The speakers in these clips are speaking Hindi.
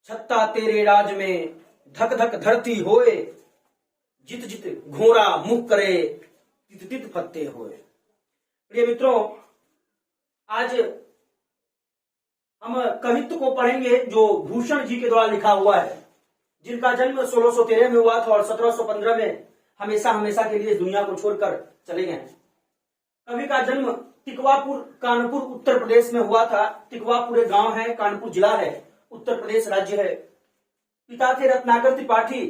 छत्ता तेरे राज में धक धक धरती होए, जित जित घोड़ा मुख करे तित तित पत्ते होए। प्रिय मित्रों, आज हम कवित्व को पढ़ेंगे जो भूषण जी के द्वारा लिखा हुआ है, जिनका जन्म 1613 में हुआ था और 1715 में हमेशा हमेशा के लिए दुनिया को छोड़कर चले गए। कवि का जन्म तिकवापुर कानपुर उत्तर प्रदेश में हुआ था। तिकवापुर एक गांव है, कानपुर जिला है, उत्तर प्रदेश राज्य है। पिता थे रत्नाकर त्रिपाठी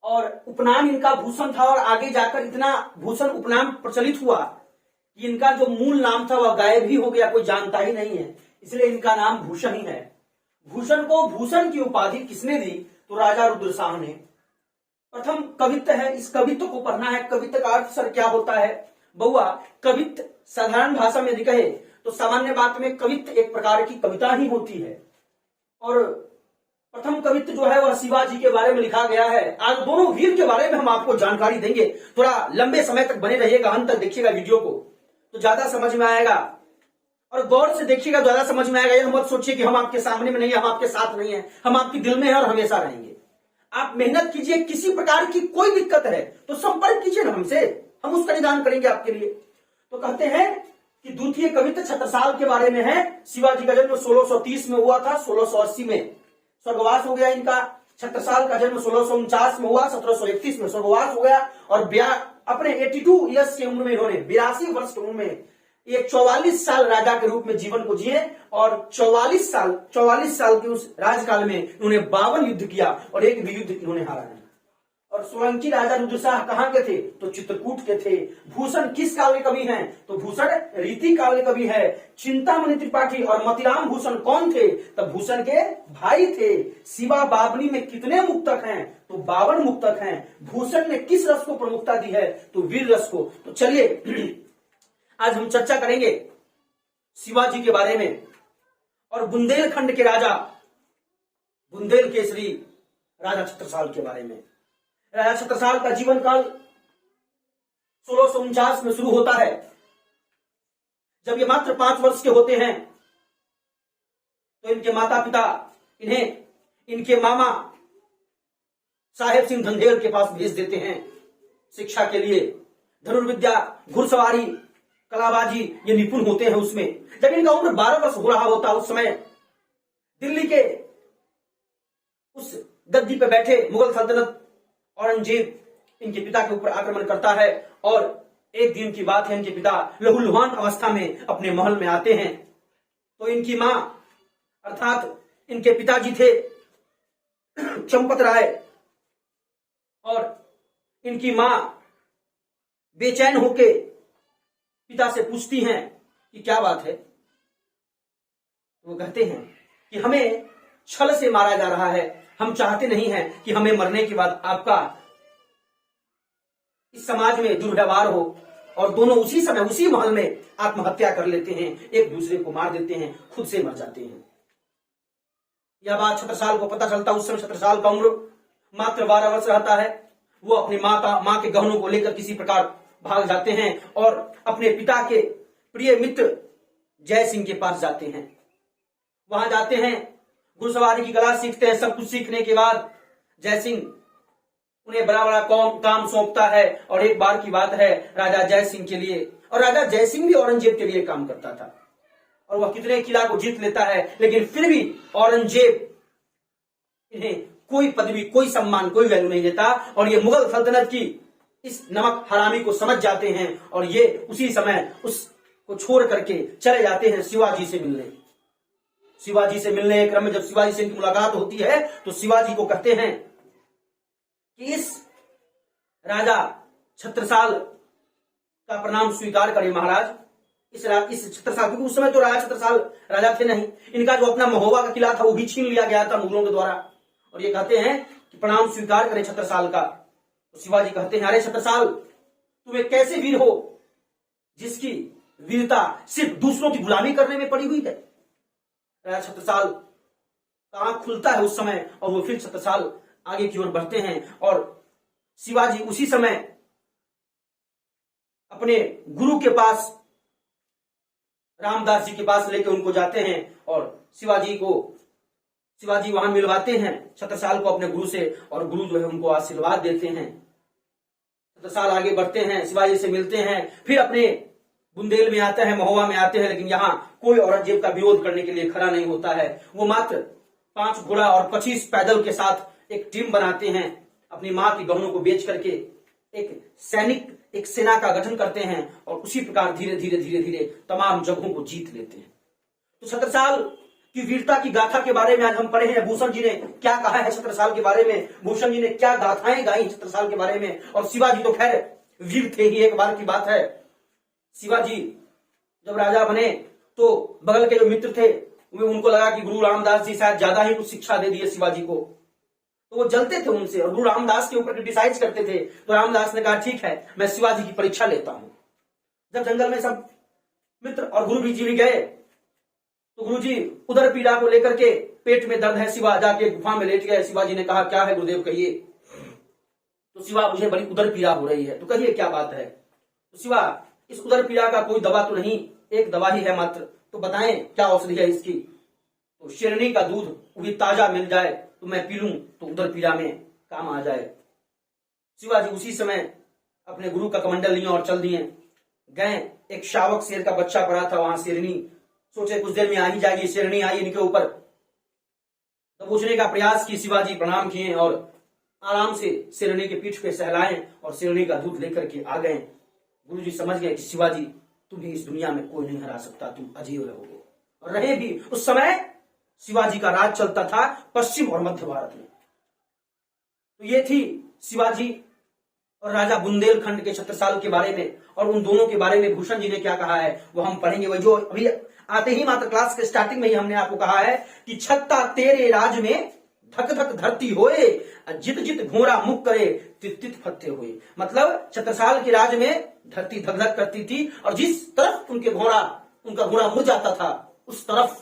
और उपनाम इनका भूषण था, और आगे जाकर इतना भूषण उपनाम प्रचलित हुआ कि इनका जो मूल नाम था वह गायब ही हो गया, कोई जानता ही नहीं है, इसलिए इनका नाम भूषण ही है। भूषण को भूषण की उपाधि किसने दी? तो राजा रुद्रशाह ने। प्रथम कवित्व है, इस कवित्व को पढ़ना है। कवित्व का अर्थ सर क्या होता है? बउआ, कवित्व साधारण भाषा में यदि कहे तो सामान्य बात में कवित्व एक प्रकार की कविता ही होती है। और प्रथम कवित्व जो है वह शिवाजी के बारे में लिखा गया है। आज दोनों वीर के बारे में हम आपको जानकारी देंगे। थोड़ा लंबे समय तक बने रहिएगा, अंत तक देखिएगा वीडियो को तो ज्यादा समझ में आएगा, और गौर से देखिएगा ज्यादा समझ में आएगा। यह मत सोचिए कि हम आपके सामने में नहीं है, हम आपके साथ नहीं है, हम आपके दिल में है और हमेशा रहेंगे। आप मेहनत कीजिए, किसी प्रकार की कोई दिक्कत है तो संपर्क कीजिए ना हमसे, हम उसका निदान करेंगे आपके लिए। तो कहते हैं कि द्वितीय कवित्व छत्रसाल के बारे में है। शिवाजी का जन्म 1630 में हुआ था, 1680 में स्वर्गवास हो गया इनका। छत्रसाल का जन्म 1649 में हुआ, 1731 में स्वर्गवास हो गया। और अपने 82 ईयर्स की उम्र में इन्होंने 82 वर्ष की उम्र में एक 44 साल राजा के रूप में जीवन को जिए, और 44 साल के उस राजकाल में इन्होंने 52 युद्ध किया और एक भी युद्ध इन्होंने हारा नहीं। और सोलंकी राजा रुद्रशाह कहां के थे? तो चित्रकूट के थे। भूषण किस काल के कवि हैं? तो भूषण रीति काल के कवि है। चिंतामणि त्रिपाठी और मतिराम भूषण कौन थे? तब भूषण के भाई थे। शिवा बावनी में कितने मुक्तक हैं? तो 52 मुक्तक हैं। भूषण ने किस रस को प्रमुखता दी है? तो वीर रस को। तो चलिए आज हम चर्चा करेंगे शिवाजी के बारे में और बुंदेलखंड के राजा, बुंदेल केसरी राजा छत्रसाल के बारे में। राजा छत्रसाल का जीवन काल 1649 में शुरू होता है। जब ये मात्र 5 वर्ष के होते हैं तो इनके माता पिता इन्हें इनके मामा साहेब सिंह धंधेल के पास भेज देते हैं शिक्षा के लिए। धनुर्विद्या, घुड़सवारी, कलाबाजी ये निपुण होते हैं उसमें। जब इनका उम्र 12 वर्ष हो रहा होता उस समय दिल्ली के उस गद्दी पे बैठे मुगल सल्तनत औरंगजेब इनके पिता के ऊपर आक्रमण करता है, और एक दिन की बात है, इनके पिता लहूलुहान अवस्था में अपने महल में आते हैं। तो इनकी मां अर्थात इनके पिताजी थे चंपत राय, और इनकी मां बेचैन होके पिता से पूछती हैं कि क्या बात है। तो वो कहते हैं कि हमें छल से मारा जा रहा है, हम चाहते नहीं हैं कि हमें मरने के बाद आपका इस समाज में दुर्व्यवहार हो। और दोनों उसी समय उसी महल में आत्महत्या कर लेते हैं, एक दूसरे को मार देते हैं, खुद से मर जाते हैं। यह बात छत्रसाल को पता चलता। उस समय छत्रसाल का उम्र मात्र 12 वर्ष रहता है। वो अपनी मां के गहनों को लेकर किसी प्रकार भाग जाते हैं और अपने पिता के प्रिय मित्र जय सिंह के पास जाते हैं। वहां जाते हैं, घुड़सवारी की कला सीखते हैं। सब कुछ सीखने के बाद जय सिंह उन्हें बड़ा बड़ा काम सौंपता है। और एक बार की बात है, राजा जय सिंह के लिए, और राजा जय सिंह भी औरंगजेब के लिए काम करता था, और वह कितने किला को जीत लेता है, लेकिन फिर भी औरंगजेब इन्हें कोई पदवी, कोई सम्मान, कोई वैल्यू नहीं देता। और ये मुगल सल्तनत की इस नमक हरामी को समझ जाते हैं, और ये उसी समय उसको छोड़ करके चले जाते हैं शिवाजी से मिलने। शिवाजी से मिलने के क्रम में जब शिवाजी से इनकी मुलाकात होती है तो शिवाजी को कहते हैं कि इस राजा छत्रसाल का प्रणाम स्वीकार करें महाराज। इस छत्रसाल, क्योंकि उस समय तो राजा छत्रसाल राजा थे नहीं, इनका जो अपना महोबा का किला था वो भी छीन लिया गया था मुगलों के द्वारा। और ये कहते हैं कि प्रणाम स्वीकार करें छत्रसाल का। तो शिवाजी कहते हैं, अरे छत्रसाल, तुम एक कैसे वीर हो जिसकी वीरता सिर्फ दूसरों की गुलामी करने में पड़ी हुई है। राजा छत्रसाल का आंख खुलता है उस समय, और वो फिर छत्रसाल आगे की ओर बढ़ते हैं। और शिवाजी उसी समय अपने गुरु के पास, रामदास जी के पास लेकर उनको जाते हैं, और शिवाजी को शिवाजी वहां मिलवाते हैं छत्रसाल को अपने गुरु से, और गुरु जो है उनको आशीर्वाद देते हैं। छत्रसाल आगे बढ़ते हैं, शिवाजी से मिलते हैं, फिर अपने बुंदेल में आते हैं, महुआ में आते हैं, लेकिन यहाँ कोई औरंगजेब का विरोध करने के लिए खड़ा नहीं होता है। वो मात्र 5 घोड़ा और 25 पैदल के साथ एक टीम बनाते हैं, अपनी मां की गहनों को बेच करके एक सेना का गठन करते हैं, और उसी प्रकार धीरे धीरे तमाम जगहों को जीत लेते हैं। तो छत्रसाल की वीरता की गाथा के बारे में आज हम पढ़े हैं। भूषण जी ने क्या कहा है छत्रसाल के बारे में, भूषण जी ने क्या गाथाएं गाई छत्रसाल के बारे में। और शिवाजी तो खैर वीर थे ही, एक बार की बात है। शिवाजी जब राजा बने तो बगल के जो मित्र थे उनको लगा कि गुरु रामदास जी शायद ज्यादा ही कुछ शिक्षा दे दिए शिवाजी को, तो वो जलते थे उनसे और गुरु रामदास के ऊपर क्रिटिसाइज करते थे। तो रामदास ने कहा ठीक है, मैं शिवाजी की परीक्षा लेता हूं। जब जंगल में सब मित्र और गुरु जी भी गए तो गुरु जी उदर पीड़ा को लेकर के, पेट में दर्द है, शिवा जाके गुफा में लेट गए। शिवाजी ने कहा क्या है गुरुदेव कहिए। तो शिवा मुझे बड़ी उदर पीड़ा हो रही है, तो कहिए क्या बात है। तो शिवा इस उदर पीड़ा का कोई दवा तो नहीं, एक दवा ही है मात्र, तो बताएं क्या औषधि है इसकी। तो शेरनी का दूध वो भी ताजा मिल जाए तो मैं पी लूं तो उदर पीड़ा में काम आ जाए। शिवाजी उसी समय अपने गुरु का कमंडल लिए और चल दिए। गए, एक शावक शेर का बच्चा पड़ा था वहां, शेरनी सोचे कुछ देर में आ ही जाएगी। शेरनी आई इनके ऊपर, तो पूछने का प्रयास की। शिवाजी प्रणाम किए और आराम से शेरनी के पीठ पे सहलाए और शेरनी का दूध लेकर के आ गए। गुरुजी समझ गए कि शिवाजी तुम्हें इस दुनिया में कोई नहीं हरा सकता, तुम अजीब रहोगे। और रहे भी। उस समय शिवाजी का राज चलता था पश्चिम और मध्य भारत में। तो ये थी शिवाजी और राजा बुंदेलखंड के छत्रसाल के बारे में। और उन दोनों के बारे में भूषण जी ने क्या कहा है वो हम पढ़ेंगे। वही जो अभी आते ही मात्र क्लास के स्टार्टिंग में ही हमने आपको कहा है कि छत्ता तेरे राज में धक धक धरती होए, जित जित घोड़ा मुख करे तित तित फत्ते हुए। मतलब छत्रसाल के राज में धरती धक धक करती थी, और जिस तरफ उनका घोड़ा मुड़ जाता था उस तरफ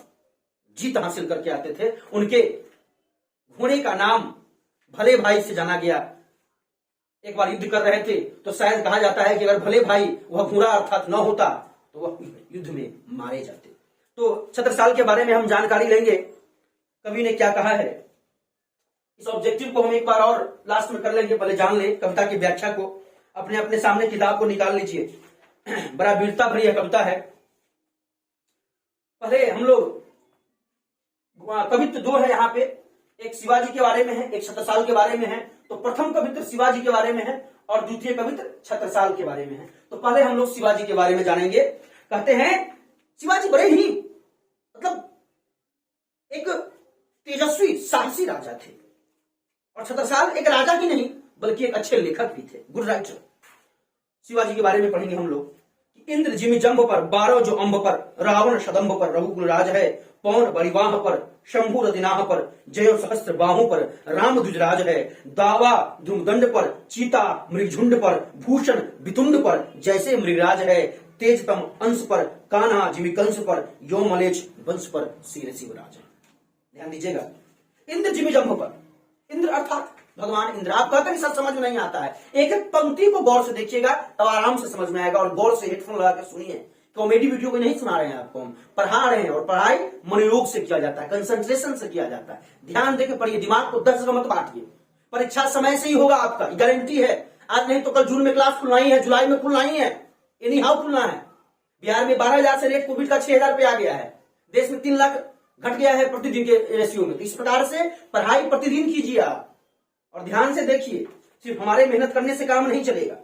जीत हासिल करके आते थे। उनके घोड़े का नाम भले भाई से जाना गया। एक बार युद्ध कर रहे थे तो शायद कहा जाता है कि अगर भले भाई वह घोड़ा अर्थात न होता तो वह युद्ध में मारे जाते। तो छत्रसाल के बारे में हम जानकारी लेंगे, कवि ने क्या कहा है। इस ऑब्जेक्टिव को हम एक बार और लास्ट में कर लेंगे, पहले जान ले कविता की व्याख्या को। अपने अपने सामने किताब को निकाल लीजिए, बड़ा वीरता भरी यह कविता है। पहले हम लोग कवित्व 2 है यहाँ पे, एक शिवाजी के बारे में है, एक छत्रसाल के बारे में है। तो प्रथम कवित्र शिवाजी के बारे में है और द्वितीय कवित्र छत्रसाल के बारे में है। तो पहले हम लोग शिवाजी के बारे में जानेंगे। कहते हैं शिवाजी बड़े ही मतलब एक तेजस्वी साहसी राजा थे, और छत्रसाल एक राजा ही नहीं बल्कि एक अच्छे लेखक भी थे, गुड राइटर। शिवाजी के बारे में पढ़ेंगे हम लोग। इंद्र जिमि जंब पर 12 जो अंब पर, रावण शदंब पर रघुकुल राज है, पवन बलिवाह पर शंभु रदिनाह पर, जयो सहस्त्र बाहों पर राम द्विजराज है, दावा ध्रुमदंड पर चीता मृगझुंड पर, भूषण वितुंड पर जैसे मृगराज है, तेजतम अंश पर कान्हा जिमि कंस पर, यो मलेच वंश पर शेर शिवराज है। ध्यान दीजिएगा, इंद्र जिमि जंब पर, इंद्र अर्थात भगवान इंद्र। आप कहकर सब समझ में नहीं आता है, एक एक पंक्ति को गौर से देखिएगा तब आराम से समझ में आएगा। और गौर से हेडफोन लगा के सुनिए। कॉमेडी वीडियो को नहीं सुना रहे हैं आपको, हम पढ़ा रहे हैं, और पढ़ाई मनोयोग से किया जाता है, कंसंट्रेशन से किया जाता है। ध्यान देकर पढ़िए, दिमाग को 10 जगह मत बांटिए। परीक्षा समय से ही होगा आपका, गारंटी है। आज नहीं तो कल जून में क्लास खुलना ही है, जुलाई में खुलना ही है, एनी हाउ खुलना है। बिहार में 12,000 से रेट कोविड का 6,000 पे आ गया है। देश में 3 लाख घट गया है प्रतिदिन के रेशियो में। तो इस प्रकार से पढ़ाई प्रतिदिन कीजिए आप, और ध्यान से देखिए, सिर्फ हमारे मेहनत करने से काम नहीं चलेगा।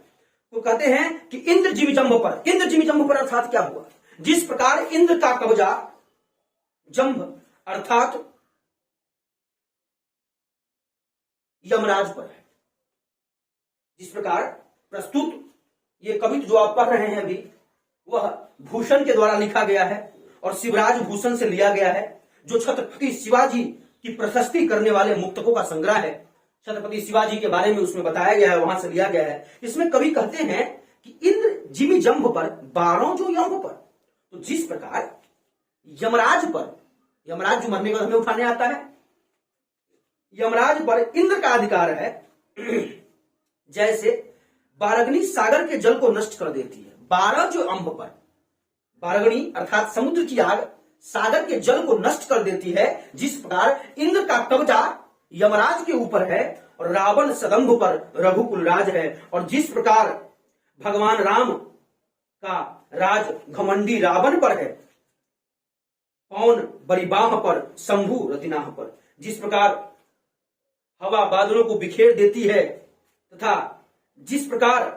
तो कहते हैं कि इंद्र जिमि जंब पर, इंद्र जिमि जंब पर अर्थात क्या हुआ, जिस प्रकार इंद्र का कब्जा जंब अर्थात यमराज पर है, जिस प्रकार प्रस्तुत ये कवित्व जो आप पढ़ रहे हैं अभी, वह भूषण के द्वारा लिखा गया है और शिवराज भूषण से लिया गया है, जो छत्रपति शिवाजी की प्रशस्ति करने वाले मुक्तकों का संग्रह है। छत्रपति शिवाजी के बारे में उसमें बताया गया है, वहां से लिया गया है। इसमें कवि कहते हैं कि इंद्र जिमि जंब पर 12 जो यम पर, तो जिस प्रकार यमराज पर, यमराज जो मरने के बाद हमें उठाने आता है, यमराज पर इंद्र का अधिकार है, जैसे बारगनी सागर के जल को नष्ट कर देती है। 12 जो अंब पर, बारगनी अर्थात समुद्र की आग सागर के जल को नष्ट कर देती है, जिस प्रकार इंद्र का कब्जा यमराज के ऊपर है और रावण सदंभ पर रघुकुल राज है, और जिस प्रकार भगवान राम का राज घमंडी रावण पर है, पौन बरिबाह पर, शंभु रतिनाह पर, जिस प्रकार हवा बादलों को बिखेर देती है, तथा जिस प्रकार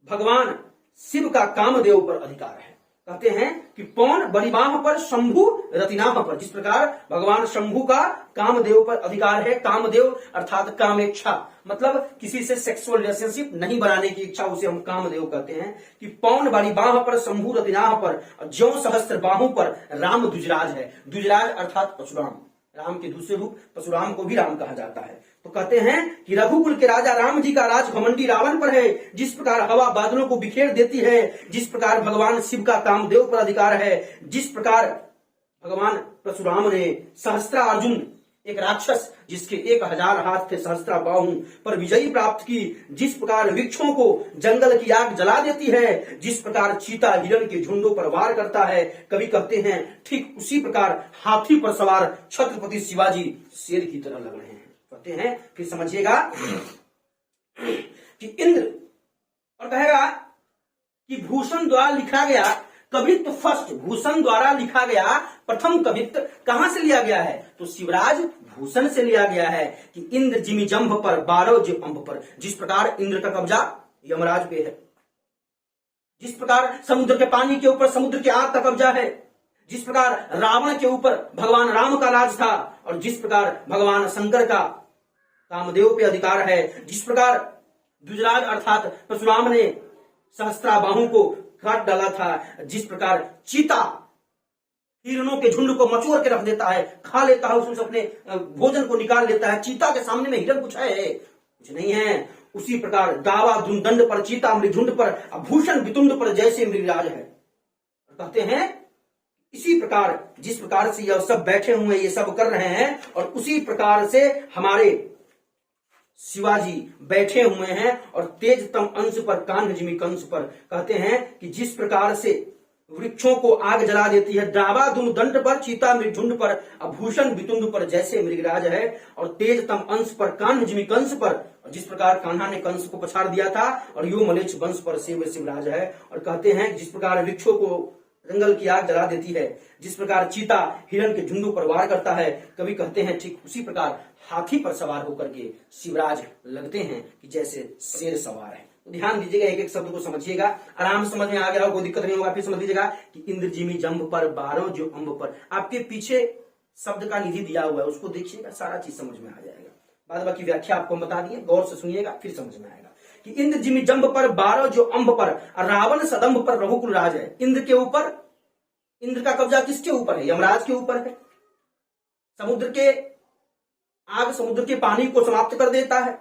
भगवान शिव का कामदेव पर अधिकार है। कहते हैं कि पौन बरिबाह पर, शंभु रतिनाह पर, जिस प्रकार भगवान शंभु का कामदेव पर अधिकार है। कामदेव अर्थात कामेच्छा, मतलब किसी से सेक्सुअल रिलेशनशिप नहीं बनाने की इच्छा, उसे हम कामदेव कहते हैं। कि पौन बरिबाह पर, शंभु रतिनाह पर, ज्यों सहस्त्र बाहु पर राम द्विजराज है। द्विजराज अर्थात परशुराम, राम के दूसरे रूप परशुराम को भी राम कहा जाता है। तो कहते हैं कि रघुकुल के राजा राम जी का राज घमंडी रावण पर है, जिस प्रकार हवा बादलों को बिखेर देती है, जिस प्रकार भगवान शिव का कामदेव पर अधिकार है, जिस प्रकार भगवान परशुराम ने सहस्त्रार्जुन, एक राक्षस जिसके 1000 हाथ थे, सहस्त्रा बाहु पर विजयी प्राप्त की, जिस प्रकार वृक्षों को जंगल की आग जला देती है, जिस प्रकार चीता हिरण के झुंडों पर वार करता है, कवि कहते हैं ठीक उसी प्रकार हाथी पर सवार छत्रपति शिवाजी शेर की तरह लग रहे हैं। कहते हैं फिर समझिएगा कि इंद्र, और कहेगा कि भूषण द्वारा लिखा गया कवित्व, फर्स्ट भूषण द्वारा लिखा गया प्रथम कवित्व कहां से लिया गया है? तो शिवराज भूषण से लिया गया है। कि इंद्र जिमि जंभ पर, 12 जो अंब पर, जिस प्रकार इंद्र का कब्जा यमराज पे है, जिस प्रकार समुद्र के पानी के ऊपर समुद्र की आग का कब्जा है, जिस प्रकार रावण के ऊपर भगवान राम का राज था, और जिस प्रकार भगवान शंकर का कामदेव पे अधिकार है, जिस प्रकार द्विजराज अर्थात परशुराम ने सहस्त्राबाहु को काट डाला था, जिस प्रकार चीता हिरणों के झुंड को मचोर के रख देता है, खा लेता है, उसमें से अपने भोजन को निकाल लेता है। चीता के सामने में हिरण कुछ है? कुछ नहीं है। उसी प्रकार दावा दंड पर, चीता मृगझुंड पर, भूषण वितुंड पर जैसे मृगराज है। कहते हैं इसी प्रकार जिस प्रकार से यह सब बैठे हुए ये सब कर रहे हैं, और उसी प्रकार से हमारे शिवाजी बैठे हुए हैं, और तेजतम अंश पर, कान्ह जिमि कंस पर। कहते हैं कि जिस प्रकार से वृक्षों को आग जला देती है, दावा दंड पर, चीता मृगझुंड पर, भूषण वितुंड पर जैसे मृगराज है, और तेजतम अंश पर, कान्ह जिमि कंस पर, और जिस प्रकार कान्हा ने कंस को पछाड़ दिया था, और यो मलेच्छ वंश पर शिवराज है। और कहते हैं जिस प्रकार वृक्षों को जंगल की आग जला देती है, जिस प्रकार चीता हिरण के झुंडों पर वार करता है, कवि कहते हैं ठीक उसी प्रकार हाथी पर सवार होकर के शिवराज लगते हैं कि जैसे शेर सवार है। तो ध्यान दीजिएगा, एक एक शब्द को समझिएगा, आराम समझ में आ गया हो, कोई दिक्कत नहीं होगा। फिर समझ लीजिएगा कि इंद्र जिमि जंभ पर, 12 जो अंब पर। आपके पीछे शब्द का निधि दिया हुआ है, उसको देखिएगा, सारा चीज समझ में आ जाएगा। बाद बाकी व्याख्या आपको बता दिए, गौर से सुनिएगा, फिर समझ में आएगा। कि इंद्र जिमि जंभ पर, 12 जो अंब पर, रावण सदंभ पर रघुकुल राज है। इंद्र के ऊपर, इंद्र का कब्जा किसके ऊपर है? यमराज के ऊपर है। समुद्र के आग समुद्र के पानी को समाप्त कर देता है।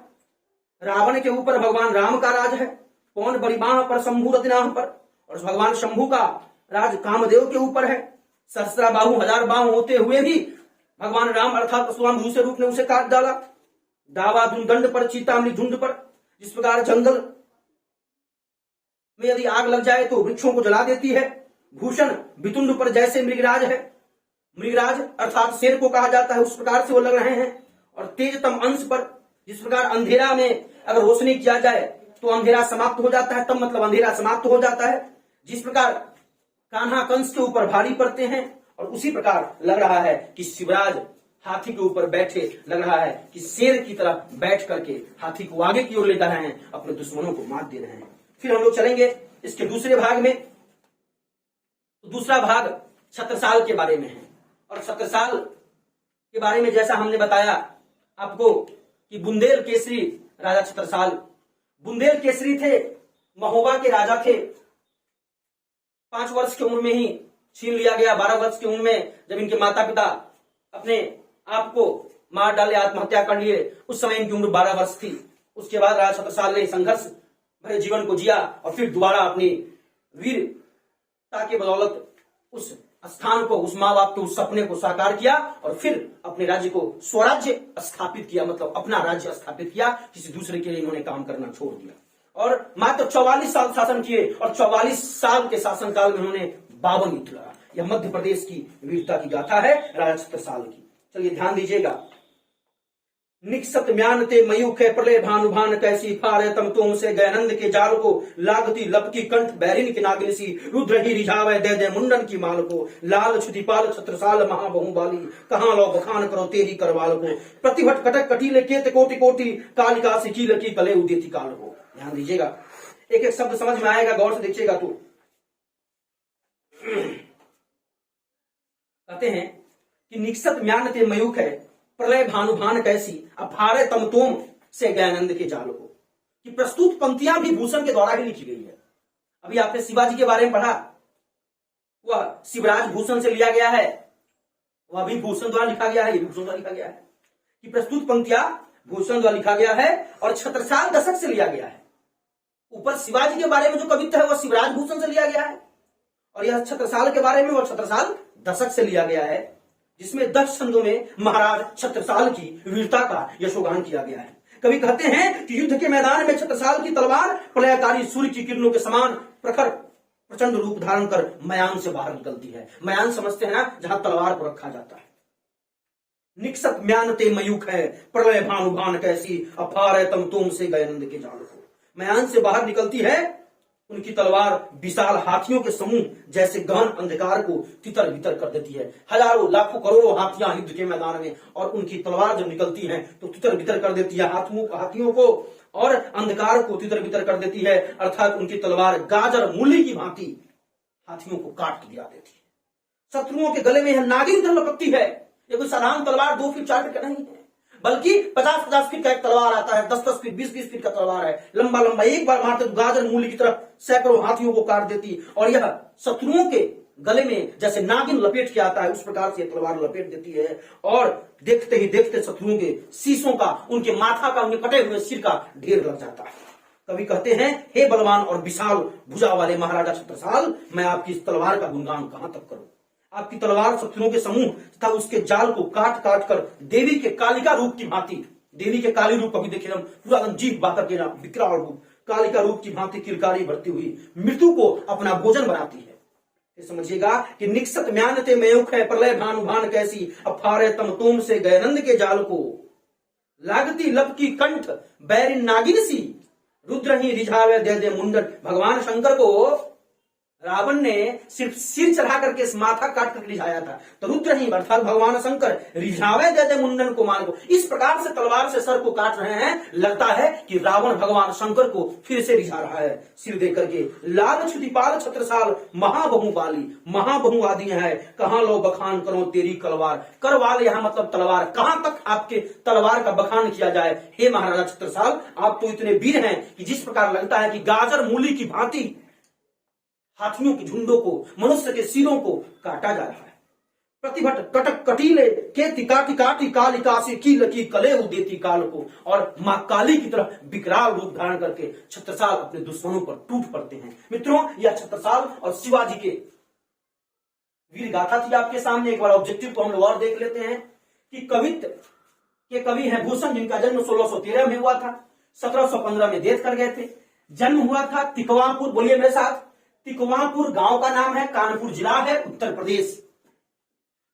रावण के ऊपर भगवान राम का राज है। पौन बरिबाह पर, शंभु रतिनाह पर, और भगवान शंभु का राज कामदेव के ऊपर है। सहस्त्रा बाहु, 1000 बाहु होते हुए भी भगवान राम अर्थात परशुराम दूसरे रूप ने उसे काट डाला। दावा दंड पर, चीता मृगझुंड पर, जिस प्रकार जंगल में यदि आग लग जाए तो वृक्षों को जला देती है। भूषण वितुंड पर जैसे मृगराज है, मृगराज अर्थात शेर को कहा जाता है, उस प्रकार से वो लग रहे हैं। और तेजतम अंश पर, जिस प्रकार अंधेरा में अगर रोशनी किया जाए तो अंधेरा समाप्त हो जाता है, तब मतलब अंधेरा समाप्त हो जाता है। जिस प्रकार कान्हा कंस के ऊपर भारी पड़ते हैं, और उसी प्रकार लग रहा है कि शिवराज हाथी के ऊपर बैठे, लग रहा है कि शेर की तरह बैठ करके हाथी को आगे की ओर ले जा रहे हैं, अपने दुश्मनों को मात दे रहे हैं। फिर हम लोग चलेंगे इसके दूसरे भाग में। दूसरा भाग छत्रसाल के बारे में है, और छत्रसाल के बारे में जैसा हमने बताया आपको कि बुंदेल केसरी राजा छत्रसाल, बुंदेल केसरी थे, महोबा के राजा थे। 5 वर्ष की उम्र में ही छीन लिया गया। 12 वर्ष की उम्र में जब इनके माता पिता अपने आप को मार डाले, आत्महत्या कर लिए, उस समय इनकी उम्र 12 वर्ष थी। उसके बाद राजा छत्रसाल ने संघर्ष भरे जीवन को जिया, और फिर दोबारा अपनी वीरता के बदौलत उस स्थान को, उस माँ बाप के उस सपने को साकार किया, और फिर अपने राज्य को स्वराज्य स्थापित किया, मतलब अपना राज्य स्थापित किया। किसी दूसरे के लिए इन्होंने काम करना छोड़ दिया, और मात्र 44 साल शासन किए, और 44 साल के शासनकाल में उन्होंने 52 युद्ध लड़ा। यह मध्य प्रदेश की वीरता की गाथा है राजा छत्रसाल की। चलिए ध्यान दीजिएगा। निकसत म्यान ते मयूख है प्रलय भानु भान कैसी फार तम तुम से गैनंद के जाल को लागती लपकी कंठ बैरिन की नागिन सी रुद्र ही रिझावे दे दे मुंडन की माल को लाल छुदीपाल छत्रसाल महाबहुबाली कहाँ लो बखान करो तेरी करवाल को प्रतिभट कटक कटीले केत कोटि कोटि कालिका से कील की कले उदेती काल को। ध्यान दीजिएगा, एक एक शब्द समझ में आएगा, गौर से देखिएगा। तो कहते हैं कि निकसत म्यान ते मयूख है प्रलय भानुभान कैसी अफारे तम तुम से गयानंद के जाल को। कि प्रस्तुत पंक्तियां भी भूषण के द्वारा ही लिखी गई है। अभी आपने शिवाजी के बारे में पढ़ा, वह शिवराज भूषण से लिया गया है, वह भी भूषण द्वारा लिखा गया है, ये भूषण द्वारा लिखा गया है। कि प्रस्तुत पंक्तियां भूषण द्वारा लिखा गया है और छत्रसाल दशक से लिया गया है। ऊपर शिवाजी के बारे में जो कविता है वह शिवराज भूषण से लिया गया है और यह छत्रसाल के बारे में वह छत्रसाल दशक से लिया गया है, जिसमें 10 छंदों में महाराज छत्रसाल की वीरता का यशोगान किया गया है। कवि कहते हैं कि युद्ध के मैदान में छत्रसाल की तलवार प्रलयकारी सूर्य की किरणों के समान प्रखर प्रचंड रूप धारण कर मयान से बाहर निकलती है। मयान समझते हैं ना, जहां तलवार को रखा जाता है। निकसत म्यान ते मयूख है प्रलय भानुभान कैसी अफार है तम तुम से गयानंद के जाल को। मयान से बाहर निकलती है उनकी तलवार विशाल हाथियों के समूह जैसे गहन अंधकार को तितर बितर कर देती है। हजारों लाखों करोड़ों हाथियां युद्ध के मैदान में और उनकी तलवार जब निकलती है तो तितर बितर कर देती है हाथियों को और अंधकार को तितर बितर कर देती है। अर्थात उनकी तलवार गाजर मूली की भांति हाथियों को काट गिरा देती है। शत्रुओं के गले में यह नागिन लपकती है। ये कोई साधारण तलवार 2 फीट 4 फीट का नहीं है, बल्कि 50-50 फीट का एक तलवार आता है, 10-10 फीट 20-20 फीट का तलवार है, लंबा लंबा, एक बार मारते तो गाजर मूली की तरह सैकड़ों हाथियों को काट देती और यह शत्रुओं के गले में जैसे नागिन लपेट के आता है उस प्रकार से तलवार लपेट देती है और देखते ही देखते शत्रुओं के शीशों का, उनके माथा का, उनके कटे हुए सिर का ढेर लग जाता है। कवि कहते हैं, हे बलवान और विशाल भुजा वाले महाराजा छत्रसाल, मैं आपकी इस तलवार का गुणगान कहां तक करूं। आपकी तलवार शत्रुओं के समूह तथा उसके जाल को काट काट कर देवी के कालिका रूप की भांति, देवी के काली रूप अभी देखिए पूरा जीव बाकर के विकराल रूप कालिका रूप की भांति किरकारी बढ़ती हुई मृत्यु को अपना भोजन बनाती है। ये समझिएगा कि निकसत म्यान ते मयूख है प्रलय भानुभान कैसी अफारे तम तुम से गयानंद के जाल को लागती लपकी कंठ बैरिन नागिन सी रुद्र ही रिझावे दे दे मुंडन। भगवान शंकर को रावण ने सिर्फ सिर चढ़ा करके माथा काट कर रिझाया था, तो रुद्र ही अर्थात भगवान शंकर रिझावे दे दे मुंडन को मान को इस प्रकार से तलवार से सर को काट रहे हैं। लगता है कि रावण भगवान शंकर को फिर से रिझा रहा है सिर दे करके। लाल छुदीपाल छत्रसाल महाबहुबाली, महाबहु आदि है, कहां लो बखान करो तेरी तलवार। करवाल यहाँ मतलब तलवार, कहां तक आपके तलवार का बखान किया जाए। हे महाराजा छत्रसाल, आप तो इतने वीर हैं कि जिस प्रकार लगता है कि गाजर मूली की भांति हाथियों के झुंडों को, मनुष्य के सिरों को काटा जा रहा है। प्रतिभट कटक कटीले केति काटी काटी कालिका से कील की कले देती काल को। और मां काली की तरह विकराल रूप धारण करके छत्रसाल अपने दुश्मनों पर टूट पड़ते हैं। मित्रों, यह छत्रसाल और शिवाजी के वीर गाथा थी आपके सामने। एक बार ऑब्जेक्टिव को हम लोग और देख लेते हैं कि कवित्व के कवि हैं भूषण, जिनका जन्म 1613 में हुआ था, 1715 में डेथ कर गए थे। जन्म हुआ था तिकवापुर, बोलिए मेरे साथ, तिकवापुर गांव का नाम है, कानपुर जिला है, उत्तर प्रदेश।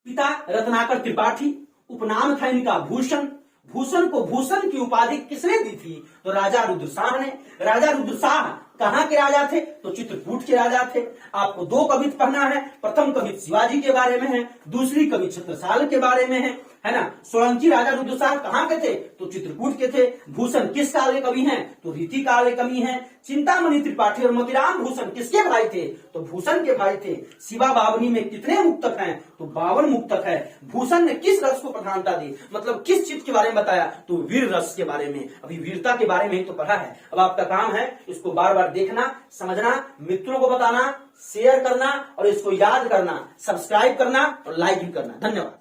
पिता रत्नाकर त्रिपाठी, उपनाम था इनका भूषण। भूषण को भूषण की उपाधि किसने दी थी? तो राजा रुद्रशाह ने। राजा रुद्रशाह कहां के राजा थे? तो चित्रकूट के राजा थे। आपको 2 कवित पढ़ना है। प्रथम कवित शिवाजी के बारे में है, दूसरी कवित छत्रसाल के बारे में है ना। सोलंकी राजा रुद्रशाह कहां के थे? तो चित्रकूट के थे। भूषण किस काल के कवि हैं? तो रीति काल के कवि हैं। चिंतामणि त्रिपाठी और मोतीराम भूषण किसके भाई थे? तो भूषण के भाई थे। शिवा बावनी में कितने मुक्तक हैं? तो 52 मुक्तक है। भूषण ने किस रस को प्रधानता दी, मतलब किस चीज के बारे में बताया? तो वीर रस के बारे में। अभी वीरता के बारे में ही तो पढ़ा है। अब आपका काम है इसको बार बार देखना, समझना, मित्रों को बताना, शेयर करना और इसको याद करना, सब्सक्राइब करना और लाइक भी करना। धन्यवाद।